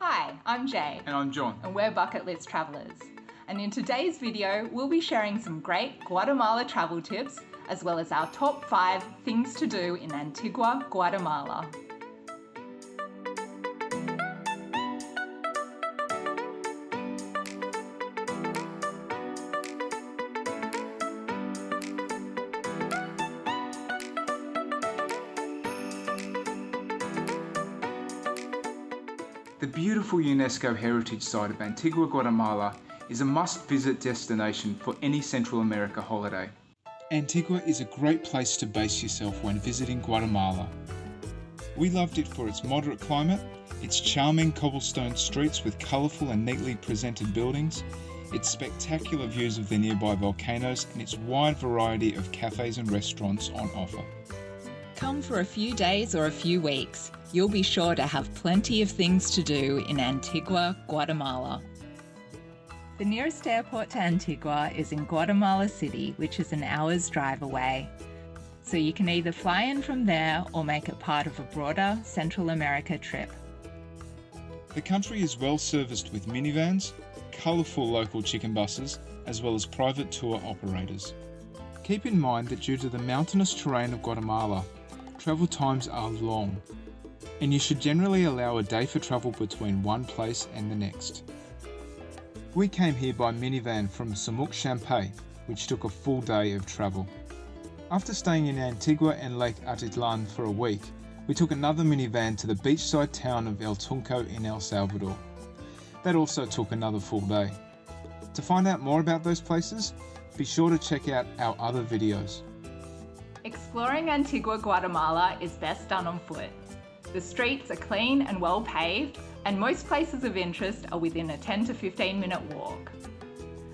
Hi, I'm Jay. And I'm John. And we're Bucket List Travellers. And in today's video, we'll be sharing some great Guatemala travel tips, as well as our top 5 things to do in Antigua, Guatemala. The beautiful UNESCO heritage site of Antigua Guatemala is a must-visit destination for any Central America holiday. Antigua is a great place to base yourself when visiting Guatemala. We loved it for its moderate climate, its charming cobblestone streets with colourful and neatly presented buildings, its spectacular views of the nearby volcanoes, and its wide variety of cafes and restaurants on offer. Come for a few days or a few weeks. You'll be sure to have plenty of things to do in Antigua, Guatemala. The nearest airport to Antigua is in Guatemala City, which is an hour's drive away. So you can either fly in from there or make it part of a broader Central America trip. The country is well serviced with minivans, colourful local chicken buses, as well as private tour operators. Keep in mind that due to the mountainous terrain of Guatemala, travel times are long, and you should generally allow a day for travel between one place and the next. We came here by minivan from Samuk Champay, which took a full day of travel. After staying in Antigua and Lake Atitlan for a week, we took another minivan to the beachside town of El Tunco in El Salvador. That also took another full day. To find out more about those places, be sure to check out our other videos. Exploring Antigua, Guatemala is best done on foot. The streets are clean and well paved, and most places of interest are within a 10 to 15 minute walk.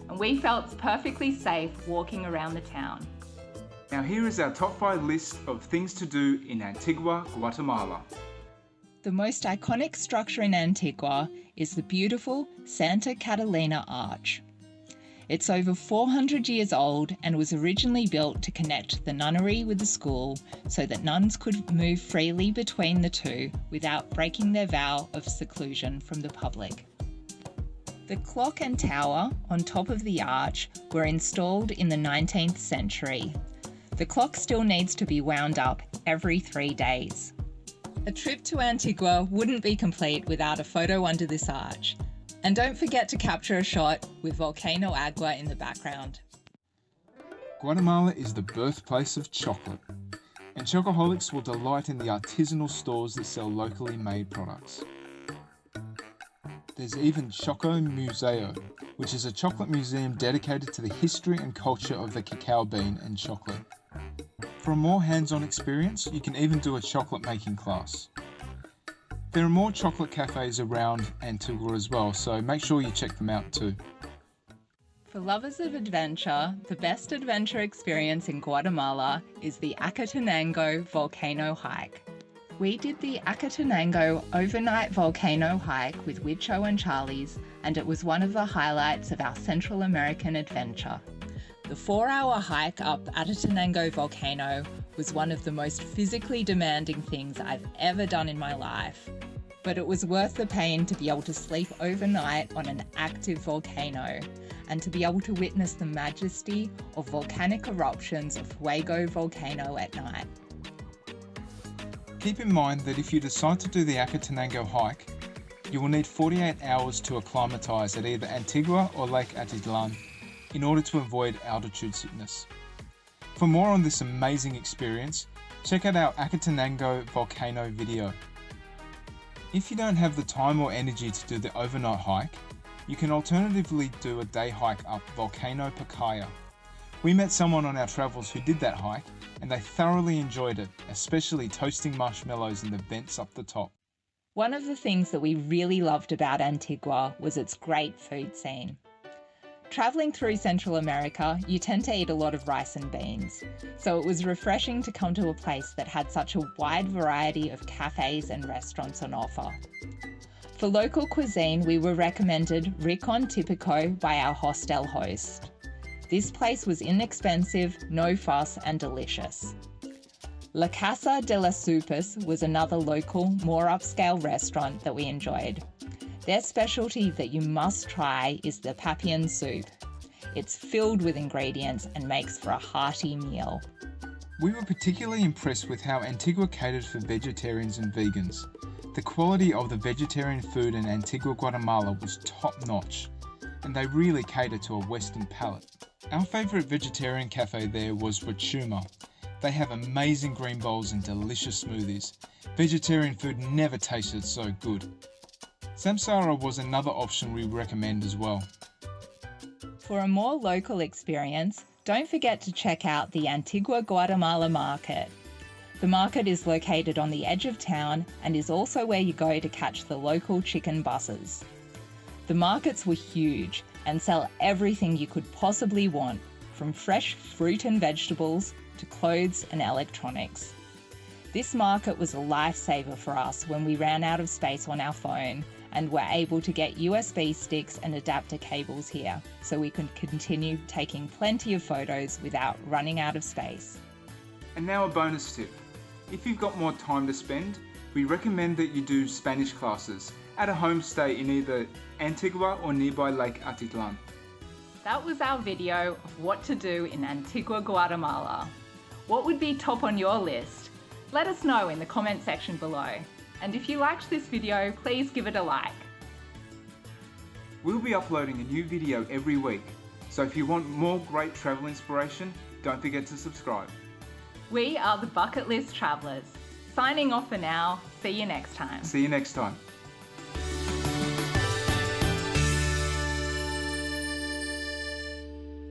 And we felt perfectly safe walking around the town. Now here is our top 5 list of things to do in Antigua, Guatemala. The most iconic structure in Antigua is the beautiful Santa Catalina Arch. It's over 400 years old and was originally built to connect the nunnery with the school so that nuns could move freely between the two without breaking their vow of seclusion from the public. The clock and tower on top of the arch were installed in the 19th century. The clock still needs to be wound up every 3 days. A trip to Antigua wouldn't be complete without a photo under this arch. And don't forget to capture a shot with Volcano Agua in the background. Guatemala is the birthplace of chocolate, and chocoholics will delight in the artisanal stores that sell locally made products. There's even Choco Museo, which is a chocolate museum dedicated to the history and culture of the cacao bean and chocolate. For a more hands-on experience, you can even do a chocolate making class. There are more chocolate cafes around Antigua as well, so make sure you check them out too. For lovers of adventure, the best adventure experience in Guatemala is the Acatenango Volcano Hike. We did the Acatenango overnight volcano hike with Wicho and Charlie's, and it was one of the highlights of our Central American adventure. The 4-hour hike up Acatenango Volcano was one of the most physically demanding things I've ever done in my life. But it was worth the pain to be able to sleep overnight on an active volcano and to be able to witness the majesty of volcanic eruptions of Fuego volcano at night. Keep in mind that if you decide to do the Acatenango hike, you will need 48 hours to acclimatise at either Antigua or Lake Atitlan in order to avoid altitude sickness. For more on this amazing experience, check out our Acatenango volcano video. If you don't have the time or energy to do the overnight hike, you can alternatively do a day hike up Volcano Pacaya. We met someone on our travels who did that hike, and they thoroughly enjoyed it, especially toasting marshmallows in the vents up the top. One of the things that we really loved about Antigua was its great food scene. Travelling through Central America, you tend to eat a lot of rice and beans, so it was refreshing to come to a place that had such a wide variety of cafes and restaurants on offer. For local cuisine, we were recommended Ricon Típico by our hostel host. This place was inexpensive, no fuss, and delicious. La Casa de las Sopas was another local, more upscale restaurant that we enjoyed. Their specialty that you must try is the papian soup. It's filled with ingredients and makes for a hearty meal. We were particularly impressed with how Antigua catered for vegetarians and vegans. The quality of the vegetarian food in Antigua Guatemala was top-notch, and they really cater to a Western palate. Our favourite vegetarian cafe there was Wachuma. They have amazing green bowls and delicious smoothies. Vegetarian food never tasted so good. Samsara was another option we recommend as well. For a more local experience, don't forget to check out the Antigua Guatemala market. The market is located on the edge of town and is also where you go to catch the local chicken buses. The markets were huge and sell everything you could possibly want, from fresh fruit and vegetables to clothes and electronics. This market was a lifesaver for us when we ran out of space on our phone and were able to get USB sticks and adapter cables here so we could continue taking plenty of photos without running out of space. And now a bonus tip. If you've got more time to spend, we recommend that you do Spanish classes at a homestay in either Antigua or nearby Lake Atitlan. That was our video of what to do in Antigua, Guatemala. What would be top on your list? Let us know in the comment section below. And if you liked this video, please give it a like. We'll be uploading a new video every week, so if you want more great travel inspiration, don't forget to subscribe. We are the Bucket List Travellers. Signing off for now. See you next time. See you next time.